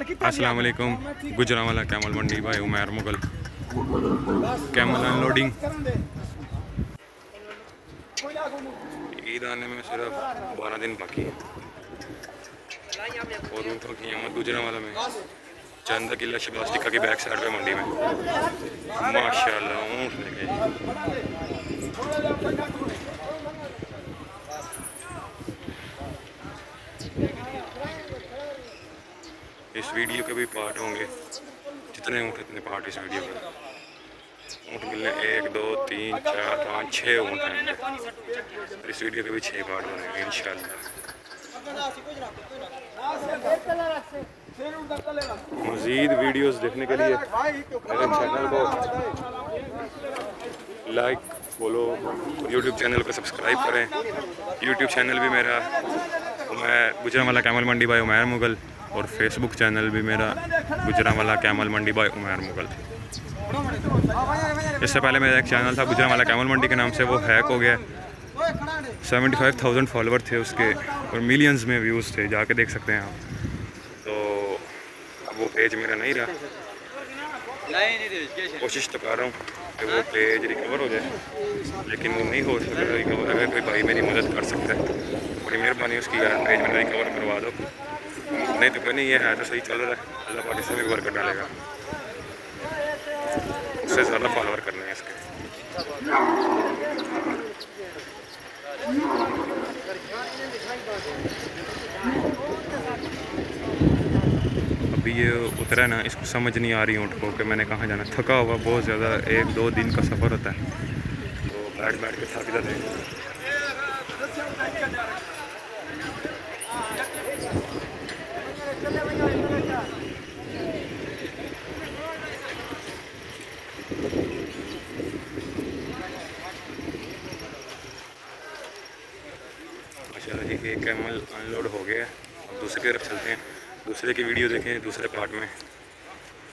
अस्सलाम वालेकुम। गुजरांवाला कैमल मंडी भाई उमैर मुगल कैमल अनलोडिंग। ईद आने में सिर्फ 12 दिन बाकी है और ऊँटों की कीमत गुजरांवाला में चंदा किला शबास्टिका की बैक साइड पे मंडी में माशाल्लाह ऊँट लेके। इस वीडियो के भी पार्ट होंगे, जितने ऊँट इतने पार्ट इस वीडियो के। ऊँट मिलने 1 2 3 4 5 6 ऊँट हैं। इस वीडियो के भी 6 पार्ट बनेंगे इंशाल्लाह। मज़ीद वीडियोस देखने के लिए मेरे चैनल को लाइक फॉलो और यूट्यूब चैनल को सब्सक्राइब करें। यूट्यूब चैनल भी मेरा गुजरांवाला कैमल मंडी बाय उमैर मुगल और फेसबुक चैनल भी मेरा गुजरांवाला कैमल मंडी बाय उमैर मुगल। इससे पहले मेरा एक चैनल था गुजरांवाला कैमल मंडी के नाम से, वो हैक हो गया। 75,000 फॉलोवर थे उसके और मिलियंस में व्यूज़ थे, जाके देख सकते हैं आप। तो अब वो पेज मेरा नहीं रहा, कोशिश तो कर रहा हूँ कि वो पेज रिकवर हो जाए, लेकिन वो नहीं हो सकता रिकवर। अगर कोई भाई मेरी मदद कर सकता है बड़ी मेहरबानी उसकी, यार पेज मेरा रिकवर करवा दो। नहीं तो कोई नहीं, ये है तो सही चल रहा है, अल्लाह पाक इससे भी वर्क डालेगा। उससे ज़्यादा फॉलोवर करने हैं इसके। अभी ये उतरा ना, इसको समझ नहीं आ रही ऊँट को कि मैंने कहाँ जाना। थका हुआ बहुत ज़्यादा, 1-2 दिन का सफ़र होता है तो बैठ के थक जाते हैं। माशाल्लाह जी, एक कैमल अनलोड हो गया। अब दूसरी तरफ चलते हैं, दूसरे की वीडियो देखें दूसरे पार्ट में।